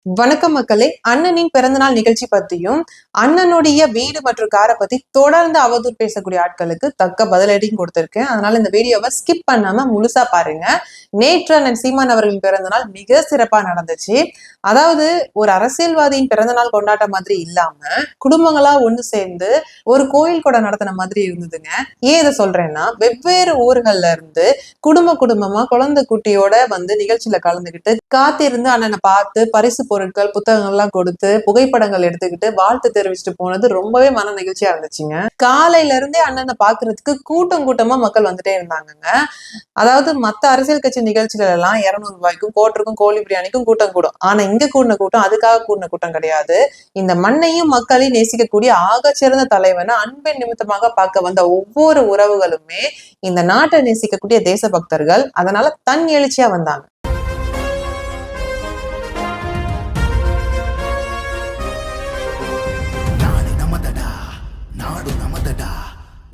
வணக்கம் மக்களே. அண்ணனின் பிறந்தநாள் நிகழ்ச்சி பத்தியும் அண்ணனுடைய வீடு மற்றும் காரை பத்தி தொடர்ந்து அவதூறு பேசக்கூடிய ஆட்களுக்கு தக்க பதிலடியும் கொடுத்திருக்கேன். அதனால இந்த வீடியோவை ஸ்கிப் பண்ணாம முழுசா பாருங்க. நேற்று அண்ணன் சீமான் அவர்களின் பிறந்தநாள் மிக சிறப்பா நடந்துச்சு. அதாவது ஒரு அரசியல்வாதியின் பிறந்தநாள் கொண்டாட்ட மாதிரி இல்லாம குடும்பங்களா ஒண்ணு சேர்ந்து ஒரு கோயில் கூட நடத்தின மாதிரி இருந்ததுங்க. ஏன் இதை சொல்றேன்னா, வெவ்வேறு ஊர்கள்ல இருந்து குடும்பமா குழந்தை குட்டியோட வந்து நிகழ்ச்சியில கலந்துகிட்டு காத்திருந்து அண்ணனை பார்த்து பரிசு பொருட்கள் புத்தகங்கள் எல்லாம் கொடுத்து புகைப்படங்கள் எடுத்துக்கிட்டு வாழ்த்து தெரிவிச்சுட்டு போனது ரொம்பவே மன நிகழ்ச்சியா இருந்துச்சுங்க. காலையில இருந்தே அண்ணனை பாக்குறதுக்கு கூட்டமா மக்கள் வந்துட்டே இருந்தாங்க. அதாவது மத்த அரசியல் கட்சி நிகழ்ச்சிகள் எல்லாம் 200 ரூபாய்க்கும் கோட்டருக்கும் கோழி பிரியாணிக்கும் கூட்டம் கூடும். ஆனா இங்க கூடின கூட்டம் அதுக்காக கூடின கூட்டம் கிடையாது. இந்த மண்ணையும் மக்களையும் நேசிக்கக்கூடிய ஆகச்சிறந்த தலைவனை அன்பின் நிமித்தமாக பார்க்க வந்த ஒவ்வொரு உறவுகளுமே இந்த நாட்டை நேசிக்கக்கூடிய தேசபக்தர்கள். அதனால தன் எழுச்சியா வந்தாங்க.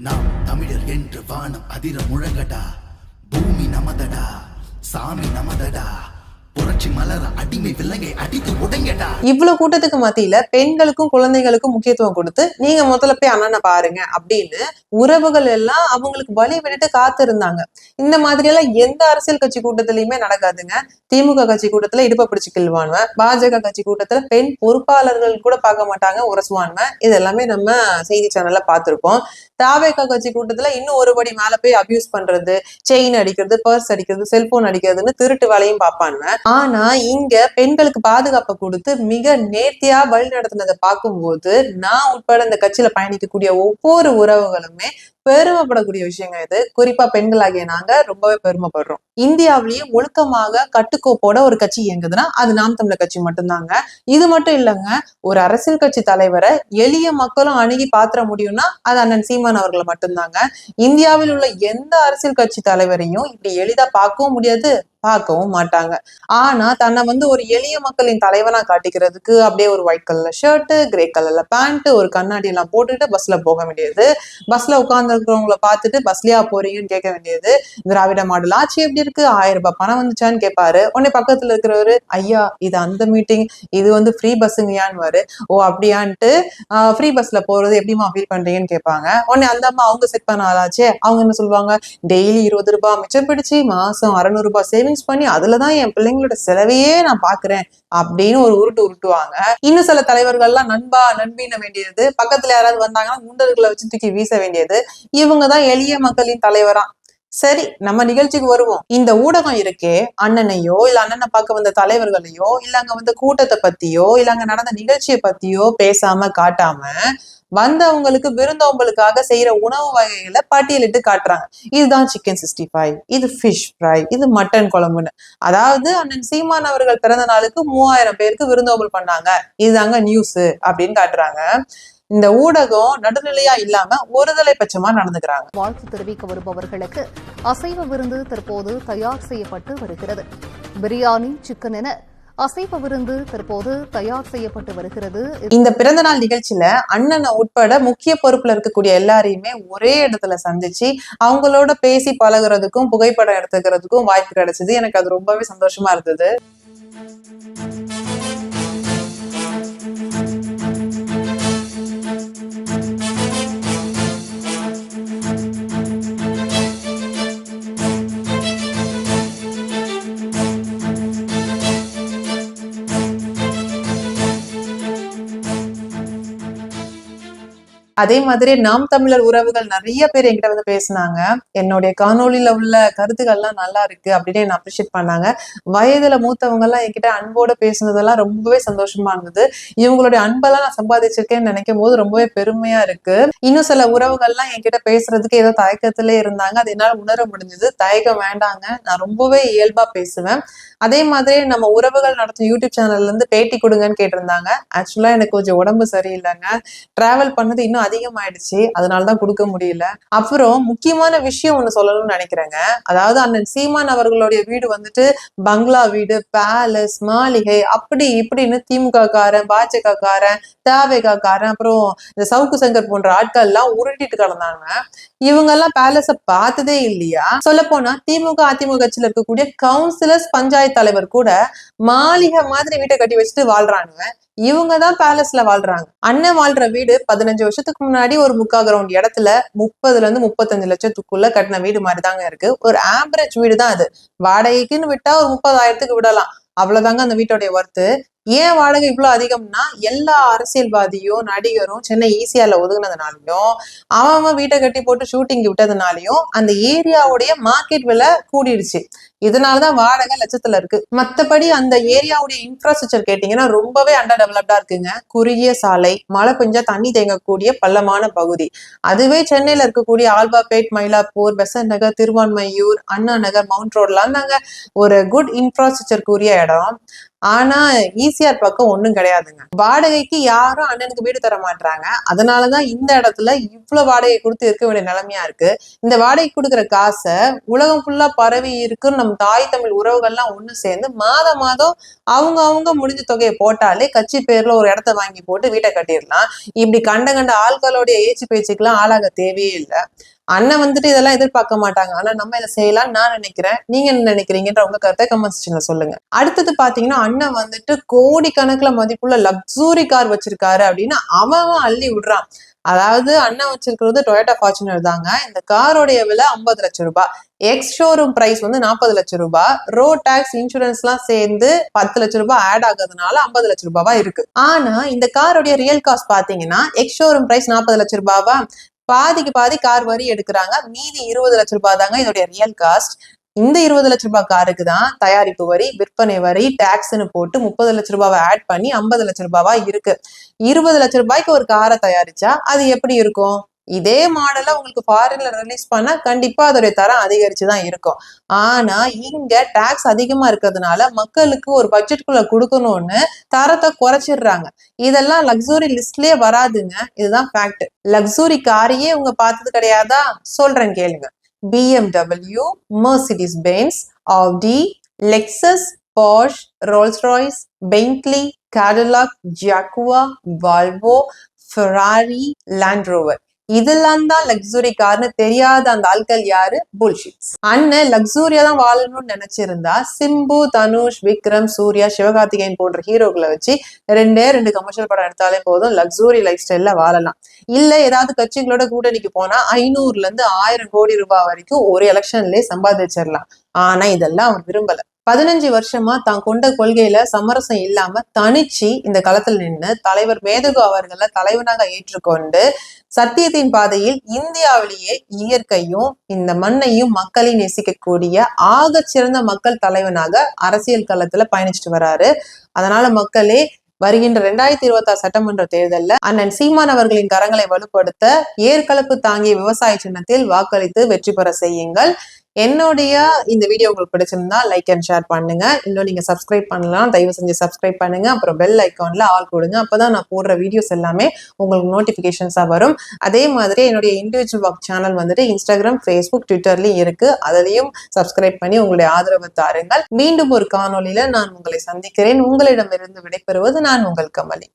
நாம் தமிழர் என்று வானம் அதிர முழங்கடா. பூமி நமதடா, சாமி நமதடா, புரட்சி மலர அடிமை விலங்கை அடித்து உடைங்கடா. இவ்வளவு கூட்டத்துக்கு மத்தியில பெண்களுக்கும் குழந்தைகளுக்கும் முக்கியத்துவம் கொடுத்து நீங்க முதல்ல போய் அண்ணனை பாருங்க அப்படின்னு உறவுகள் எல்லாம் அவங்களுக்கு வழி விட்டுட்டு காத்து இருந்தாங்க. இந்த மாதிரி எல்லாம் எந்த அரசியல் கட்சி கூட்டத்திலயுமே நடக்காதுங்க. திமுக கட்சி கூட்டத்துல இடுப்ப பிடிச்சு கிள்வான்வன், பாஜக கட்சி கூட்டத்துல பெண் பொறுப்பாளர்கள் கூட பார்க்க மாட்டாங்க, உரசுவான்வன். இது எல்லாமே நம்ம செய்தி சேனல்ல பார்த்திருப்போம். தாவேகா கட்சி கூட்டத்துல இன்னும் ஒருபடி மேல போய் அபியூஸ் பண்றது, செயின் அடிக்கிறது, பர்ஸ் அடிக்கிறது, செல்போன் அடிக்கிறதுன்னு திருட்டு வேலையும் பார்ப்பான்வன். ஆனா இங்க பெண்களுக்கு பாதுகாப்பை கொடுத்து மிக நேர்த்தியா வழி நடத்தினதை பார்க்கும்போது நான் உட்பட இந்த கட்சியில பயணிக்கக்கூடிய ஒவ்வொரு உறவுகளுமே பெருமைப்படக்கூடிய விஷயங்க இது. குறிப்பா பெண்களாகிய நாங்க ரொம்பவே பெருமைப்படுறோம். இந்தியாவிலேயே ஒழுக்கமாக கட்டுக்கோப்போட ஒரு கட்சி இயங்குதுன்னா அது நாம் தமிழர் கட்சி மட்டும்தாங்க. இது மட்டும் இல்லைங்க, ஒரு அரசியல் கட்சி தலைவரை எளிய மக்களும் அணுகி பாத்திர முடியும்னா அது அண்ணன் சீமான் அவர்களை மட்டும்தாங்க. இந்தியாவில் உள்ள எந்த அரசியல் கட்சி தலைவரையும் இப்படி எளிதா பார்க்கவும் முடியாது, பார்க்கவும் மாட்டாங்க. ஆனா தன்னை வந்து ஒரு எளிய மக்களின் தலைவனா காட்டிக்கிறதுக்கு அப்படியே ஒரு ஒயிட் கலர்ல ஷர்ட், கிரே கலர்ல பேண்ட், ஒரு கண்ணாடி எல்லாம் போட்டுட்டு பஸ்ல போக வேண்டியது. பஸ்ல உட்கார்ந்து இருக்கிறவங்களை பார்த்துட்டு பஸ்லயா போறீங்கன்னு கேட்க வேண்டியது. திராவிட மாடல் ஆட்சி எப்படி இருக்கு, 1000 ரூபாய் பணம் வந்துச்சான்னு கேட்பாரு. உடனே பக்கத்துல இருக்கிறவரு, ஐயா இது அந்த மீட்டிங், இது வந்து ஃப்ரீ பஸ்ஸுங்கயான்னு. ஓ அப்படியான்ட்டு ஃப்ரீ பஸ்ல போறது எப்படிமா ஃபீல் பண்றீங்கன்னு கேட்பாங்க. உடனே அந்த அம்மா அவங்க செட் பண்ண ஆளாச்சே, அவங்க என்ன சொல்லுவாங்க, டெய்லி 20 ரூபாய் மிச்சம் பிடிச்சு மாசம் 600 ரூபாய் சேவிங்ஸ் பண்ணி அதுலதான் என் பிள்ளைங்களோட செலவையே நான் பாக்குறேன் அப்படின்னு ஒரு உருட்டுவாங்க. இன்னும் சில தலைவர்கள்லாம் நண்பா நண்பின வேண்டியது, பக்கத்துல யாராவது வந்தாங்கன்னா குண்டர்களை வச்சு தூக்கி வீச வேண்டியது. இவங்கதான் எளிய மக்களின் தலைவரா. சரி, நம்ம நிகழ்ச்சிக்கு வருவோம். இந்த ஊடகம் இருக்கே, அண்ணனையோ இல்ல அண்ணனை பார்க்க வந்த தலைவர்களையோ இல்ல அங்க வந்த கூட்டத்தை பத்தியோ இல்ல அங்க நடந்த நிகழ்ச்சியை பத்தியோ பேசாம காட்டாம வந்தவங்களுக்கு விருந்தோம்பலுக்காக செய்யற உணவு வகைகளை பட்டியலிட்டு காட்டுறாங்க. இதுதான் சிக்கன் 65, இது ஃபிஷ் ஃப்ரை, இது மட்டன் குழம்புன்னு. அதாவது அண்ணன் சீமான் அவர்கள் பிறந்த நாளுக்கு 3000 பேருக்கு விருந்தோம்பல் பண்ணாங்க, இதுதாங்க நியூஸ் அப்படின்னு காட்டுறாங்க. இந்த ஊடகம் நடுநிலையா இல்லாம ஒருதலை பட்சமா நடந்துக்கிறாங்க. வாழ்த்து தெரிவிக்க வருபவர்களுக்கு அசைவ விருந்து தற்போது தயார் செய்யப்பட்டு வருகிறது. பிரியாணி, சிக்கன் என அசைவ விருந்து தற்போது தயார் செய்யப்பட்டு வருகிறது. இந்த பிறந்த நாள் நிகழ்ச்சியில அண்ணனை உட்பட முக்கிய பொறுப்புல இருக்கக்கூடிய எல்லாரையுமே ஒரே இடத்துல சந்திச்சு அவங்களோட பேசி பழகுறதுக்கும் புகைப்படம் எடுத்துக்கிறதுக்கும் வாய்ப்பு கிடைச்சது. எனக்கு அது ரொம்பவே சந்தோஷமா இருந்தது. அதே மாதிரி நாம் தமிழர் உறவுகள் நிறைய பேர் என்கிட்ட வந்து பேசினாங்க. என்னுடைய காணொலியில உள்ள கருத்துக்கள்லாம் நல்லா இருக்கு அப்படின்னு என்ன அப்ரிஷியேட் பண்ணாங்க. வயதுல மூத்தவங்க எல்லாம் என்கிட்ட அன்போட பேசுனதெல்லாம் ரொம்பவே சந்தோஷமா இருந்தது. இவங்களுடைய அன்பெல்லாம் நான் சம்பாதிச்சிருக்கேன்னு நினைக்கும் போது ரொம்பவே பெருமையா இருக்கு. இன்னும் சில உறவுகள்லாம் என்கிட்ட பேசுறதுக்கு ஏதோ தயக்கத்திலே இருந்தாங்க. அது என்னால உணர முடிஞ்சது. தயக்கம் வேண்டாங்க, நான் ரொம்பவே இயல்பா பேசுவேன். அதே மாதிரி நம்ம உறவுகள் நடத்தும் யூடியூப் சேனல்ல இருந்து பேட்டி கொடுங்கன்னு கேட்டிருந்தாங்க. ஆக்சுவலா எனக்கு கொஞ்சம் உடம்பு சரியில்லைங்க. டிராவல் பண்ணது இன்னும் அதிகமாயிடுச்சு, அதனாலதான் கொடுக்க முடியல. அப்புறம் முக்கியமான விஷயம் ஒண்ணு சொல்லணும்னு நினைக்கிறேங்க. அதாவது அண்ணன் சீமான் அவர்களுடைய வீடு வந்துட்டு பங்களா வீடு, பேலஸ், மாளிகை அப்படி இப்படின்னு திமுக காரன், பாஜக காரன், தவேகா காரன், அப்புறம் இந்த சவுக்கு சங்கர் போன்ற ஆட்கள் எல்லாம் உருட்டிட்டு கிடந்தாங்க. இவங்க எல்லாம் பேலஸ பார்த்ததே இல்லையா? சொல்ல போனா திமுக அதிமுக கட்சியில இருக்கக்கூடிய கவுன்சிலர்ஸ், பஞ்சாயத்து தலைவர் கூட மாளிகை மாதிரி வீட்டை கட்டி வச்சுட்டு வாழ்றானுங்க. இவங்கதான் பேலஸ்ல வாழ்றாங்க. அண்ணன் வாழ்ற வீடு 15 வருஷத்துக்கு முன்னாடி ஒரு 3/4 கிரவுண்ட் இடத்துல 30 இருந்து 35 லட்சத்துக்குள்ள கட்டின வீடு மாதிரிதாங்க இருக்கு. ஒரு ஆவரேஜ் வீடு தான் அது. வாடகைக்குன்னு விட்டா ஒரு 30,000க்கு விடலாம். அவ்வளவுதாங்க அந்த வீட்டோடைய ஒர்த்து. ஏன் வாடகை இவ்வளவு அதிகம்னா, எல்லா அரசியல்வாதியும் நடிகரும் சென்னை ஈசிஆர்ல ஒதுங்கினதுனாலயும், அவன் வீட்டை கட்டி போட்டு ஷூட்டிங் விட்டதுனாலயும் அந்த ஏரியாவுடைய மார்க்கெட் விலை கூடிடுச்சு. இதனாலதான் வாடகை லட்சத்துல இருக்கு. மத்தபடி அந்த ஏரியாவுடைய இன்ஃப்ராஸ்ட்ரக்சர் கேட்டீங்கன்னா ரொம்பவே அண்டர் டெவலப்டா இருக்குங்க. குறுகிய சாலை, மழை பெஞ்சா தண்ணி தேங்கக்கூடிய பள்ளமான பகுதி. அதுவே சென்னையில இருக்கக்கூடிய ஆல்பாபேட், மயிலாப்பூர், பெசன்ட் நகர், திருவான்மையூர், அண்ணா நகர், மவுண்ட் ரோட்லாம் தாங்க ஒரு குட் இன்ஃப்ராஸ்ட்ரக்சருக்குரிய இடம். ஆனா ஈசிஆர் பக்கம் ஒண்ணும் கிடையாதுங்க. வாடகைக்கு யாரும் அண்ணனுக்கு வீடு தர மாட்டாங்க. அதனாலதான் இந்த இடத்துல இவ்வளவு வாடகை கொடுத்து இருக்க வேண்டிய நிலைமையா இருக்கு. இந்த வாடகை கொடுக்குற காசை உலகம் ஃபுல்லா பரவி இருக்குன்னு நம்ம தாய் தமிழ் உறவுகள்லாம் ஒண்ணு சேர்ந்து மாதம் மாதம் அவங்க முடிஞ்ச தொகையை போட்டாலே கட்சி பேர்ல ஒரு இடத்த வாங்கி போட்டு வீட்டை கட்டிடலாம். இப்படி கண்ட ஆட்களுடைய ஏச்சு பேச்சுக்கெல்லாம் ஆளாக தேவையே இல்லை. அண்ணன் வந்துட்டு இதெல்லாம் எதிர்பார்க்க மாட்டாங்க. ஆனா நம்ம இதை செய்யலாம்னு நான் நினைக்கிறேன். நீங்க என்ன நினைக்கிறீங்கன்ற உங்க கருத்தை கமெண்ட் செக்ஷன்ல சொல்லுங்க. அடுத்தது பாத்தீங்கன்னா, அண்ணன் வந்துட்டு கோடிக்கணக்குல மதிப்புள்ள லக்ஸூரி கார் வச்சிருக்காரு அப்படின்னு அவன் அள்ளி விடுறான். அதாவது அண்ணன் வச்சிருக்கிறது டொயோட்டா ஃபார்ச்சுனர் தாங்க. இந்த காரோடைய விலை 50 லட்சம் ரூபாய். எக்ஸ் ஷோரூம் பிரைஸ் வந்து 40 லட்சம் ரூபாய். ரோட் டாக்ஸ், இன்சூரன்ஸ் எல்லாம் சேர்ந்து 10 லட்சம் ரூபாய் ஆட் ஆகுறதுனால 50 லட்சம் ரூபாவா இருக்கு. ஆனா இந்த காரோடைய ரியல் காஸ்ட் பாத்தீங்கன்னா, எக்ஸ் ஷோரூம் பிரைஸ் 40 லட்சம் ரூபாவா, பாதிக்கு பாதி கார் வரி எடுக்கிறாங்க. மீதி 20 லட்சம் ரூபாய் தாங்க இதோடைய ரியல் காஸ்ட். இந்த 20 லட்சம் ரூபாய் காருக்கு தான் தயாரிப்பு வரி, விற்பனை வரி, டாக்ஸ்ன்னு போட்டு 30 லட்சம் ரூபாவை ஆட் பண்ணி 50 லட்சம் ரூபாவா இருக்கு. 20 லட்சம் ரூபாய்க்கு ஒரு காரை தயாரிச்சா அது எப்படி இருக்கும்? இதே மாடலை உங்களுக்கு ஃபாரின்ல ரிலீஸ் பண்ணா கண்டிப்பா அதோடைய தரம் அதிகரிச்சுதான் இருக்கும். ஆனா இங்க டாக்ஸ் அதிகமா இருக்கிறதுனால மக்களுக்கு ஒரு பட்ஜெட்குள்ள கொடுக்கணும்னு தரத்தை குறைச்சிடுறாங்க. இதெல்லாம் லக்ஸுரி லிஸ்ட்லயே வராதுங்க. இதுதான் ஃபேக்ட். லக்ஸுரி காரையே உங்க பார்த்தது கிடையாதா? சொல்றேன் கேளுங்க. BMW, Mercedes-Benz, Audi, Lexus, Porsche, Rolls-Royce, Bentley, Cadillac, Jaguar, Volvo, Ferrari, Land Rover. இதெல்லாம் தான் லக்ஸுரி கார்னு தெரியாத அந்த ஆட்கள் யாரு? புல்ஷிட்ஸ். அண்ணன் லக்ஸூரியா தான் வாழணும்னு நினைச்சிருந்தா சிம்பு, தனுஷ், விக்ரம், சூர்யா, சிவகார்த்திகேயன் போன்ற ஹீரோக்களை வச்சு 2 கமர்ஷியல் படம் எடுத்தாலே போதும், லக்ஸூரி லைஃப் ஸ்டைல்ல வாழலாம். இல்ல ஏதாவது கட்சிகளோட கூட்டணிக்கு போனா 500 இருந்து 1000 கோடி ரூபாய் வரைக்கும் ஒரு எலெக்ஷன்லயே சம்பாதிச்சிடலாம். ஆனா இதெல்லாம் அவர் விரும்பல. 15 வருஷமா தான் கொண்ட கொள்கையில சமரசம் இல்லாம தனிச்சு இந்த களத்தில் நின்று தலைவர் மேதகு அவர்களை தலைவனாக ஏற்றுக்கொண்டு சத்தியத்தின் பாதையில் இந்தியாவிலேயே இயற்கையும் இந்த மண்ணையும் மக்களையும் நேசிக்கக்கூடிய ஆக சிறந்த மக்கள் தலைவனாக அரசியல் களத்துல பயணிச்சுட்டு வராரு. அதனால மக்களே, வருகின்ற 2026 சட்டமன்ற தேர்தலில் அண்ணன் சீமான் அவர்களின் கரங்களை வலுப்படுத்த ஏற்கலப்பு தாங்கிய விவசாய சின்னத்தில் வாக்களித்து வெற்றி பெற செய்யுங்கள். என்னுடைய இந்த வீடியோ உங்களுக்கு பிடிச்சிருந்தா லைக் அண்ட் ஷேர் பண்ணுங்க. இன்னும் நீங்க சப்ஸ்கிரைப் பண்ணலாம், தயவு செஞ்சு சப்ஸ்கிரைப் பண்ணுங்க. அப்புறம் பெல் ஐக்கான்ல ஆல் கொடுங்க. அப்பதான் நான் போடுற வீடியோஸ் எல்லாமே உங்களுக்கு நோட்டிபிகேஷன்ஸா வரும். அதே மாதிரி என்னுடைய இண்டிவிஜுவல் வாக் சேனல் வந்துட்டு இன்ஸ்டாகிராம், ஃபேஸ்புக், ட்விட்டர்லயும் இருக்கு. அதுலயும் சப்ஸ்கிரைப் பண்ணி உங்களுடைய ஆதரவு தாருங்கள். மீண்டும் ஒரு காணொலியில நான் உங்களை சந்திக்கிறேன். உங்களிடமிருந்து விடைபெறுவது நான் உங்கள் கமலி.